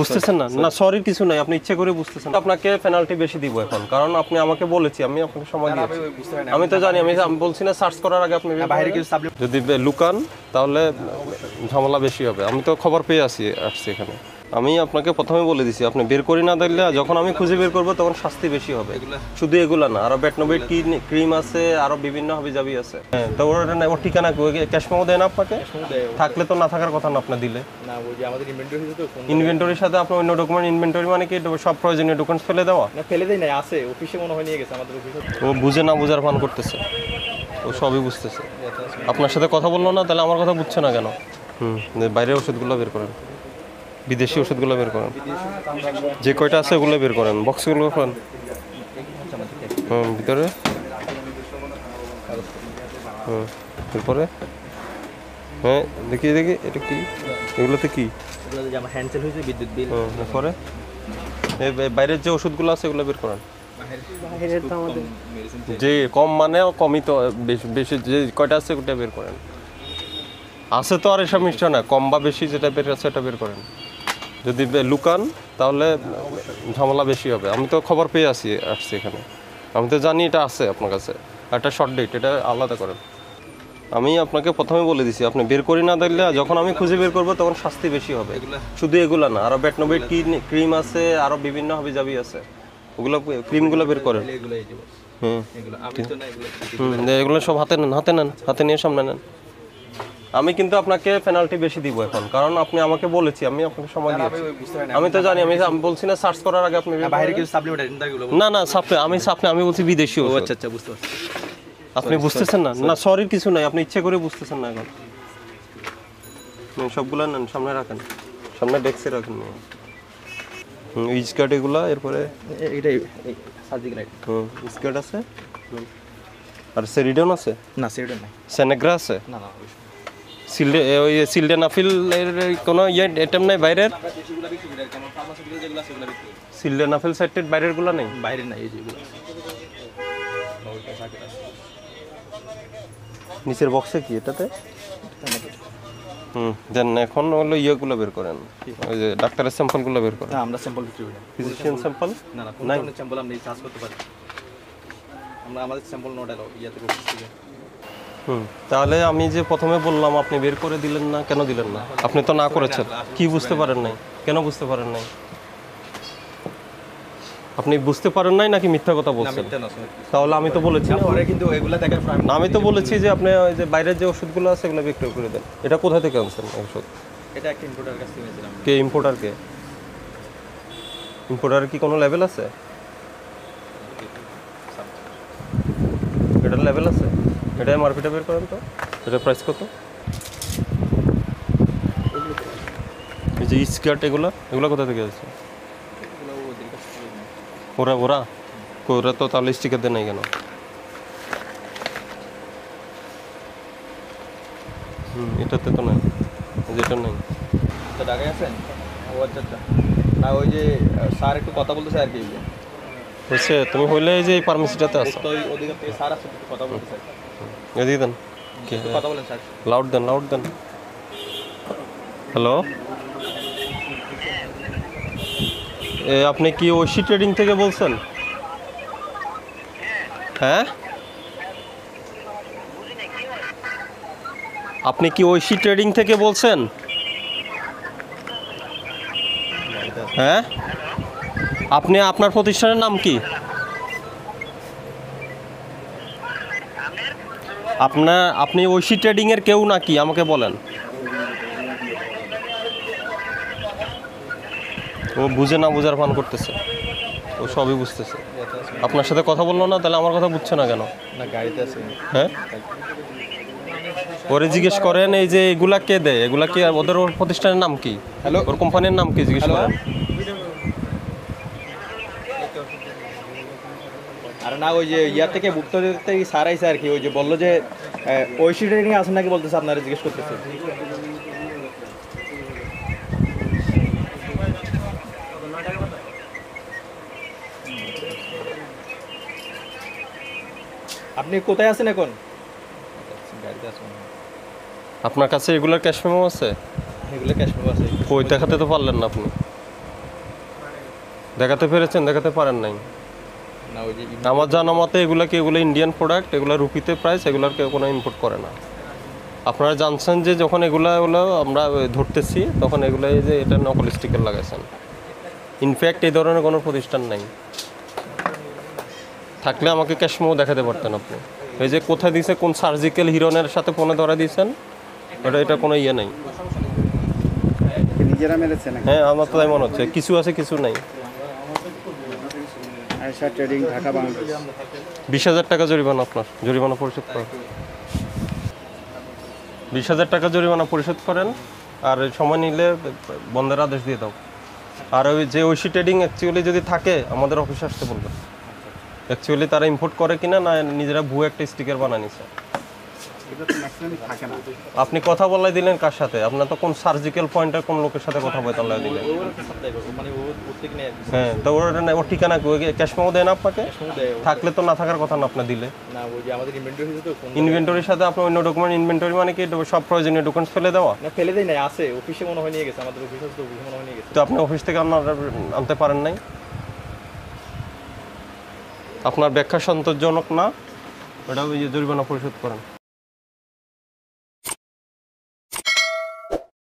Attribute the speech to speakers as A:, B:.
A: বুঝতেছেন না? না সরির কিছু নাই, আপনি ইচ্ছে করে বুঝতেছেন। আপনাকে পেনাল্টি বেশি দিব এখন, কারণ আপনি আমাকে বলেছি, আমি আপনাকে সময় দিয়েছি। আমি তো জানি, আমি বলছি না সার্চ করার আগে আপনি যদি লুকান তাহলে ঝামেলা বেশি হবে। আমি তো খবর পেয়ে আসছি এখানে। আমি আপনাকে প্রথমে বলে দিছি, আপনি বের করি না দিলে যখন আমি খুঁজে বের করবো তখন শাস্তি বেশি হবে। শুধু এগুলা না, আরো ব্যাটনোবেট কি ক্রিম আছে, আরো বিভিন্ন হাবিজাবি আছে। হ্যাঁ, তো ওর ঠিকানা ক্যাশ মেমো দেয় না আপনাকে? থাকলে তো না থাকার কথা না আপনার দিলে।
B: না, ওই যে আমাদের
A: ইনভেন্টরির সাথে আপনার অন্য ডকুমেন্ট, ইনভেন্টরি মানে কি সব প্রয়োজনীয় ডকুমেন্টস ফেলে দেওয়া?
B: না, ফেলে দেই নাই, আছে অফিসে মনে হয় নিয়ে গেছে আমাদের অফিসে।
A: ও বুঝে না বুঝার ভান করতেছে, ও সবই বুঝতেছে। আপনার সাথে কথা বললো না, তাহলে আমার কথা বুঝছে না কেন? বাইরের ওষুধগুলো বের করেন, বিদেশি ওষুধগুলো বের করেন, যে কয়টা আছে ওগুলো বের করেন, বক্সগুলো করেন। ভিতরে এরপরে হ্যাঁ দেখি দেখি এটা কি, এগুলোতে কি
B: আমার হ্যান্ডসেল হয়েছে, বিদ্যুৎ বিল।
A: এরপরে বাইরের যে ওষুধগুলো আছে এগুলো বের করেন। যে কম মানে কমই তো, বেশি যে কয়টা আছে ওটা বের করেন। আছে তো আর এসব মিষ্টি না, কম বা বেশি যেটা বের আছে এটা বের করেন। যদি লুকান তাহলে ঝামেলা বেশি হবে। আমি তো খবর পেয়ে আসছি এখানে। আমি তো জানি এটা আছে আপনার কাছে, একটা শর্ট ডেট, এটা আলাদা করেন। আমি আপনাকে প্রথমে বলে দিছি, আপনি বের করি না দিলে যখন আমি খুঁজে বের করবো তখন শাস্তি বেশি হবে। শুধু এগুলা না, আরো ব্যাটনোবেট কি ক্রিম আছে, আরো বিভিন্ন হাবিজাবি আছে, ওগুলো ক্রিমগুলো বের করেন। এগুলো সব হাতে নেন, হাতে নেন, হাতে নিয়ে সামনে নেন। আমি কিন্তু আপনাকে পেনাল্টি বেশি দিব এখন, কারণ আপনি আমাকে বলেছি, আমি আপনাকে সময় দিয়েছি। আমি তো জানি, আমি বলছি না সার্চ করার আগে আপনি
B: বাইরে কিছু সাপ্লিমেন্টারি
A: না না আমি বলছি বিদেশি ওষুধ।
B: আচ্ছা আচ্ছা, বুঝতে পারছি।
A: আপনি বুঝতেছেন না? না সরির কিছু নাই, আপনি ইচ্ছে করে বুঝতেছেন না এখন। সবগুলো নেন, সামনে রাখেন, সামনে ডেস্কে রাখেন। স্কার্ট এগুলা, এরপরে
B: এটাই সার্জিক্যাল আইটেম।
A: স্কার্ট আছে, আর সেরিডন আছে
B: না, সেটা নাই।
A: সেনেগ্রা আছে
B: না না,
A: ওই সিলডেনাফিল এর কোনো আইটেম নাই বাইরের? সিলডেনাফিল সাইটেড বাইরের গুলা নেই?
B: বাইরে নাই, এই যেগুলো
A: নিচের বক্সে কি এটাতে? দেন এখন হলো ইয়েগুলো বের করেন, ওই যে ডাক্তারের স্যাম্পলগুলো বের করেন।
B: না, আমরা স্যাম্পল বিক্রি করি না।
A: ফিজিশিয়ান স্যাম্পল
B: না না,
A: নাই।
B: কোন স্যাম্পল আমরা চার্জ করতে পারি? আমরা আমাদের স্যাম্পল নোট এলো ইয়াতে অফিস থেকে।
A: তাহলে আমি যে প্রথমে বললাম আপনি বের করে দিলেন না, কেন দিলেন না? আপনি তো না করেছেন, কি বুঝতে পারেন নাই? কেন বুঝতে পারেন নাই? আপনি বুঝতে পারেন নাই নাকি মিথ্যা কথা বলছেন? তাহলে আমি তো বলেছি না,
B: পরে কিন্তু এগুলা দেখার
A: আমি তো বলেছি যে আপনি ওই যে বাইরের যে ওষুধগুলো আছে এগুলো বিক্রি করে দেন। এটা কোথা থেকে আনছেন ওষুধ?
B: এটা একটা ইম্পোর্টার কাছ থেকে নিয়েছিলাম।
A: কে ইম্পোর্টার? কে ইম্পোর্টারের কি কোনো লেভেল আছে? এটার লেভেল আছে? এটা এমআরপিটা বের করেন তো, এটা প্রাইস কত? এই যে স্কার্ট এগুলো কোথা থেকে আছে? ওরা ওরা ওরা তো তাহলে স্টিকার দেয় নাই কেন? এটাতে তো নাই, যেটা নাই।
B: তো ঢাকায় আছেন? ও আচ্ছা আচ্ছা। না, ওই যে স্যার একটু কথা বলতেছে আর কি।
A: হয়েছে, তুমি হইলে এই যে এই ফার্মেসিটাতে আসো।
B: তো ওদিকে থেকে স্যার আসছে, একটু কথা বলতে স্যার।
A: এদিকে দেন,
B: কথা বলেন স্যার।
A: লাউড দেন, লাউড দেন। হ্যালো, আপনি কি ঐশী ট্রেডিং থেকে বলছেন? হ্যাঁ, আপনি কি ঐশী ট্রেডিং থেকে বলছেন? হ্যাঁ, আপনি আপনার প্রতিষ্ঠানের নাম কি? আপনি ঐশী ট্রেডিং এর কেউ নাকি আমাকে বলেন। ও বুঝে না বুঝার ভান করতেছে, ও সবই বুঝতেছে। আপনার সাথে কথা বললো না, তাহলে আমার কথা বুঝছে না কেন?
B: না, গাড়িতে আছে।
A: হ্যাঁ, ওরে জিজ্ঞেস করেন এই যে এগুলা কে দেয়, এগুলা কি ওদের ওর প্রতিষ্ঠানের নাম কি?
B: হ্যালো,
A: ওর কোম্পানির নাম কি জিজ্ঞেস করেন।
B: আর না, ওই যে ইয়ার থেকে ভুক্ত থেকে স্যার আইসে আর কি, ওই যে বললো যে ঐশী ট্রেনিং আছেন নাকি বলতেছে, আপনারা জিজ্ঞেস করতেছে। আপনি কোথায় আছেন এখন? গাড়িতে আছেন।
A: আপনার কাছে এগুলার ক্যাশ মেমো আছে?
B: এগুলো ক্যাশ মেমো আছে।
A: কই দেখাতে তো পারলেন না আপনি? দেখাতে পেরেছেন, দেখাতে পারেন নাই।
B: না ওই যে
A: আমার জানা মতে এগুলো ইন্ডিয়ান প্রোডাক্ট, এগুলো রুপিতে প্রাইস, এগুলোর কেউ কোনো ইম্পোর্ট করে না। আপনারা জানছেন যে যখন এগুলো আমরা ধরতেছি তখন এগুলো এই যে এটা নকল স্টিকার লাগাইছেন। ইনফ্যাক্ট এই ধরনের কোনো প্রতিষ্ঠান নাই, থাকলে আমাকে ক্যাশমো দেখাতে পারতেন আপনি। এই যে কোথায় দিয়েছে, কোন সার্জিক্যাল হিরনের সাথে ফোনে ধরা দিয়েছেন, এটা কোনো ইয়ে নেই।
C: নিজেরা মেরেছে নাকি?
A: হ্যাঁ, আমার তো তাই মনে হচ্ছে, কিছু আছে কিছু নাই।
C: আয়েশা ট্রেডিং, ঢাকা, বাংলাদেশ।
A: 20,000 টাকা জরিমানা, আপনার জরিমানা পরিশোধ করেন। 20,000 টাকা জরিমানা পরিশোধ করেন, আর সময় নিলে বন্ধের আদেশ দিয়ে দাও। আর ওই যে ঐশী ট্রেডিং অ্যাকচুয়ালি যদি থাকে আমাদের অফিসে আসতে বলবেন। অ্যাকচুয়ালি তারা ইম্পোর্ট করে কিনা, না নিজেরা ভুয়ো একটা স্টিকার বানিয়ে নিছে।
C: এটা তো ম্যাক্সিমাম থাকে না।
A: আপনি কথা বলাই দিলেন কার সাথে? আপনার তো কোন সার্জিক্যাল পয়েন্টের কোন লোকের সাথে কথা বলাই দিলেন?
B: সাপ্লাই করবো মানে ও প্রত্যেক নেয়
A: হ্যাঁ, তো ওর ঠিকানা ক্যাশ মেমো দেন আপনাকে?
B: দেয়।
A: থাকলে তো না থাকার কথা না আপনার দিলে।
B: না ওই যে আমাদের ইনভেন্টরি হয়েছে তো ফোন
A: ইনভেন্টরির সাথে আপনার অন্য ডকুমেন্ট, ইনভেন্টরি মানে কি সব প্রয়োজনীয় ডকুমেন্টস ফেলে দেওয়া?
B: না ফেলে দেয় নাই, আছে অফিসে মনে হয় নিয়ে গেছে, আমাদের অফিস আছে তো অফিসে মনে হয় নিয়ে গেছে।
A: তো আপনি অফিস থেকে আপনার আনতে পারেন নাই? আপনার ব্যাখ্যা সন্তোষজনক না, ওটা ওই যে জরিমানা পরিশোধ করেন।